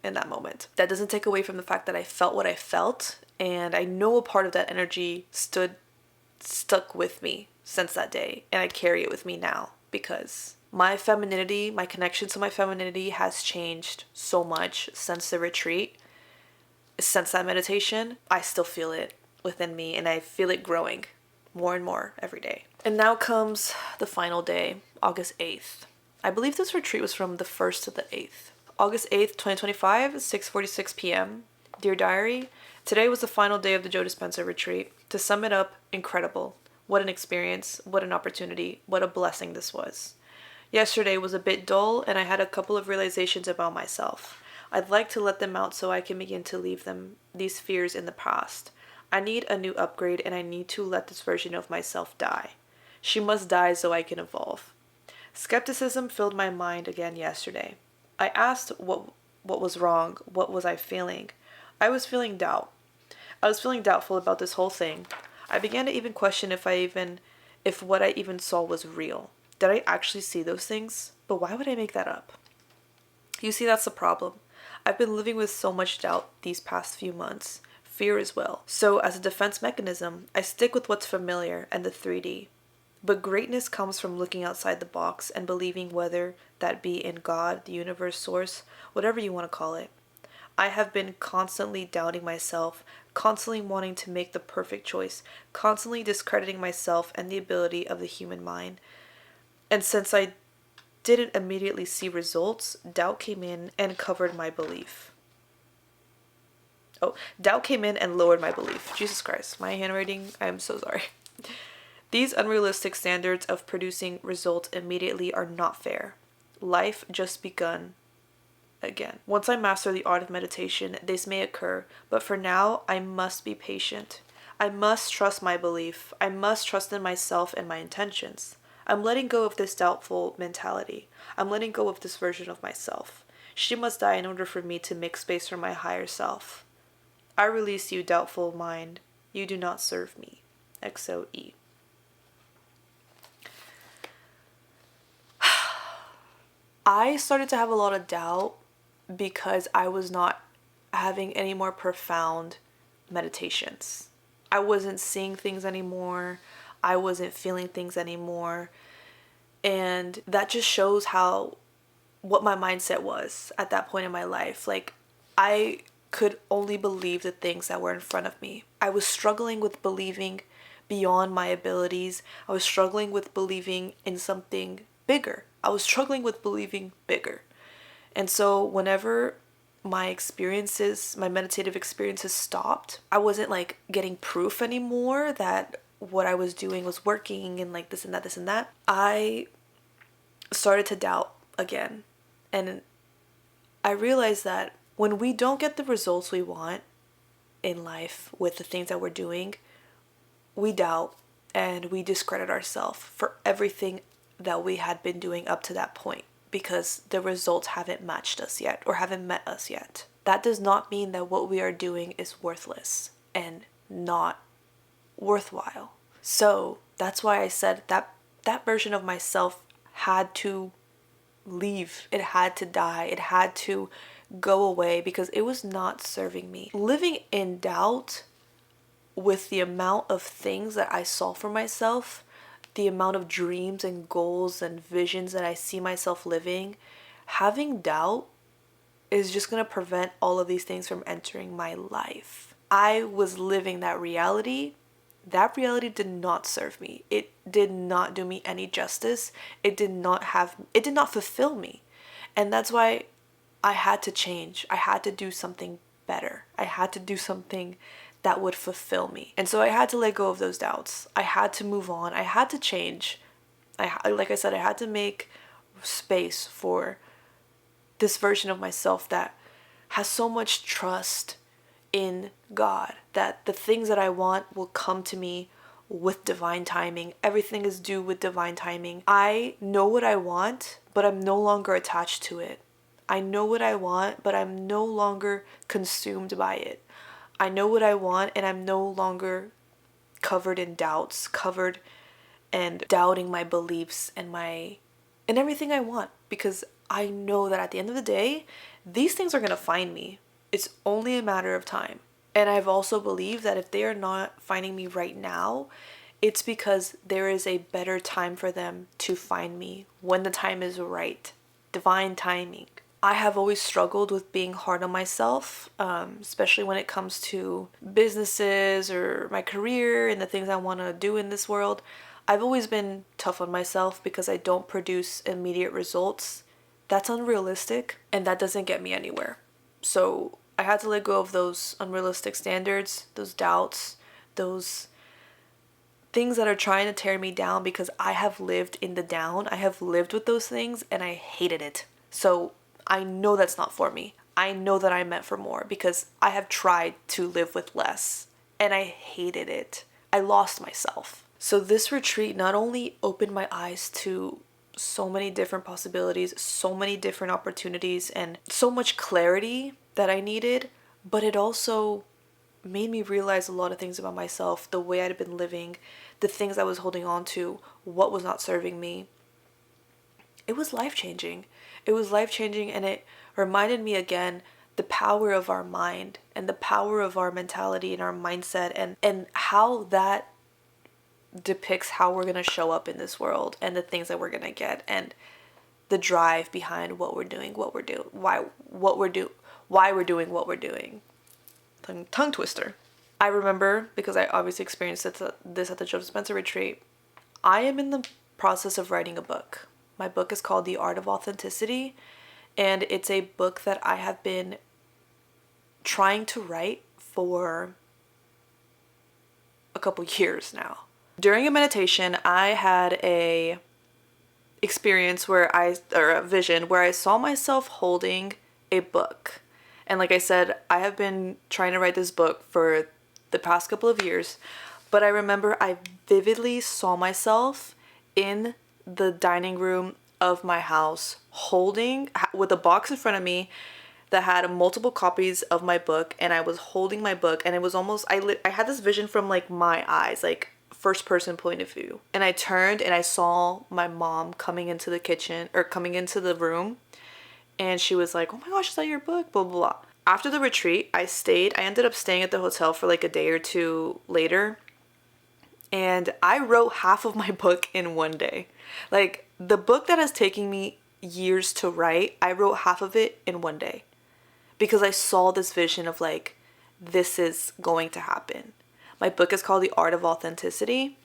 in that moment. That doesn't take away from the fact that I felt what I felt, and I know a part of that energy stuck with me since that day, and I carry it with me now because my femininity, my connection to my femininity has changed so much since the retreat, since that meditation. I still feel it within me, and I feel it growing more and more every day. And now comes the final day, August 8th. I believe this retreat was from the 1st to the 8th. August 8th, 2025, 6:46 p.m. Dear Diary, today was the final day of the Joe Dispenza Retreat. To sum it up, incredible. What an experience, what an opportunity, what a blessing this was. Yesterday was a bit dull, and I had a couple of realizations about myself. I'd like to let them out so I can begin to leave these fears in the past. I need a new upgrade, and I need to let this version of myself die. She must die so I can evolve. Skepticism filled my mind again yesterday. I asked what was wrong, what was I feeling? I was feeling doubt. I was feeling doubtful about this whole thing. I began to even question if what I even saw was real. Did I actually see those things? But why would I make that up? You see, that's the problem. I've been living with so much doubt these past few months. Fear as well. So as a defense mechanism, I stick with what's familiar and the 3D. But greatness comes from looking outside the box and believing, whether that be in God, the universe, source, whatever you want to call it. I have been constantly doubting myself, constantly wanting to make the perfect choice, constantly discrediting myself and the ability of the human mind. And since I didn't immediately see results, doubt came in and covered my belief. Doubt came in and lowered my belief. Jesus Christ, my handwriting, I am so sorry. These unrealistic standards of producing results immediately are not fair. Life just begun again. Once I master the art of meditation, this may occur, but for now, I must be patient. I must trust my belief. I must trust in myself and my intentions. I'm letting go of this doubtful mentality. I'm letting go of this version of myself. She must die in order for me to make space for my higher self. I release you, doubtful mind. You do not serve me. XOE. I started to have a lot of doubt because I was not having any more profound meditations. I wasn't seeing things anymore. I wasn't feeling things anymore. And that just shows what my mindset was at that point in my life. Like, I could only believe the things that were in front of me. I was struggling with believing beyond my abilities. I was struggling with believing in something bigger. I was struggling with believing bigger. And so whenever my meditative experiences stopped, I wasn't like getting proof anymore that what I was doing was working and like this and that. I started to doubt again. And I realized that when we don't get the results we want in life with the things that we're doing, we doubt and we discredit ourselves for everything that we had been doing up to that point because the results haven't matched us yet or haven't met us yet. That does not mean that what we are doing is worthless and not worthwhile. So that's why I said that version of myself had to leave. It had to die. It had to go away because it was not serving me. Living in doubt with the amount of things that I saw for myself, the amount of dreams and goals and visions that I see myself living, having doubt is just going to prevent all of these things from entering my life. I was living that reality. That reality did not serve me. It did not do me any justice. It did not fulfill me. And that's why I had to change. I had to do something better. I had to do something that would fulfill me. And so I had to let go of those doubts. I had to move on. I had to change. Like I said, I had to make space for this version of myself that has so much trust in God, that the things that I want will come to me with divine timing. Everything is due with divine timing. I know what I want, but I'm no longer attached to it. I know what I want, but I'm no longer consumed by it. I know what I want, and I'm no longer covered in doubts, covered and doubting my beliefs and everything I want, because I know that at the end of the day, these things are going to find me. It's only a matter of time. And I've also believed that if they are not finding me right now, it's because there is a better time for them to find me when the time is right. Divine timing. I have always struggled with being hard on myself, especially when it comes to businesses or my career and the things I want to do in this world. I've always been tough on myself because I don't produce immediate results. That's unrealistic and that doesn't get me anywhere. So I had to let go of those unrealistic standards, those doubts, those things that are trying to tear me down because I have lived in the down. I have lived with those things and I hated it. So I know that's not for me. I know that I'm meant for more because I have tried to live with less and I hated it. I lost myself. So this retreat not only opened my eyes to so many different possibilities, so many different opportunities, and so much clarity that I needed, but it also made me realize a lot of things about myself, the way I'd been living, the things I was holding on to, what was not serving me. It was life-changing. It was life-changing, and it reminded me again the power of our mind and the power of our mentality and our mindset, and how that depicts how we're going to show up in this world and the things that we're going to get, and the drive behind what we're doing, why we're doing what we're doing. Tongue twister. I remember, because I obviously experienced this at the Joe Dispenza Retreat, I am in the process of writing a book. My book is called The Art of Authenticity, and it's a book that I have been trying to write for a couple years now. During a meditation, I had a vision where I saw myself holding a book. And like I said, I have been trying to write this book for the past couple of years, but I remember I vividly saw myself in the dining room of my house with a box in front of me that had multiple copies of my book, and I was holding my book, and it was almost, I had this vision from like my eyes, like first person point of view. And I turned and I saw my mom coming into the room, and she was like, "Oh my gosh, is that your book?" Blah, blah, blah. After the retreat, I ended up staying at the hotel for like a day or two later, and I wrote half of my book in one day. Like, the book that has taken me years to write, I wrote half of it in one day because I saw this vision of like, this is going to happen. My book is called The Art of Authenticity.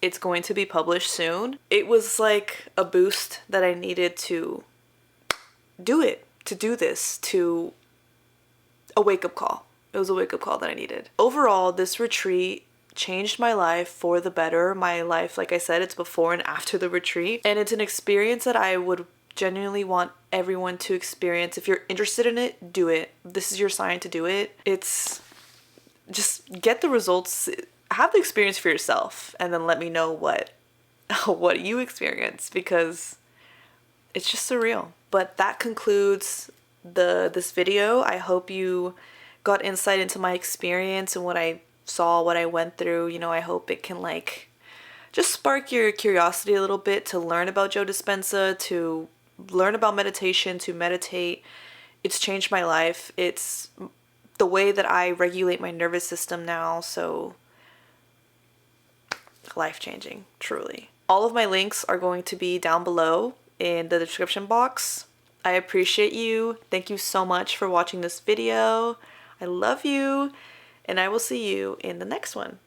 It's going to be published soon. It was like a boost that I needed to do a wake-up call. It was a wake-up call that I needed. Overall, this retreat changed my life for the better. My life, like I said, it's before and after the retreat. And it's an experience that I would genuinely want everyone to experience. If you're interested in it, do it. This is your sign to do it. It's just get the results, have the experience for yourself, and then let me know what you experience, because it's just surreal. But that concludes this video. I hope you got insight into my experience and what I saw, what I went through. You know, I hope it can like just spark your curiosity a little bit to learn about Joe Dispenza, to learn about meditation, to meditate. It's changed my life. It's the way that I regulate my nervous system now. So life-changing, truly. All of my links are going to be down below in the description box. I appreciate you. Thank you so much for watching this video. I love you, and I will see you in the next one.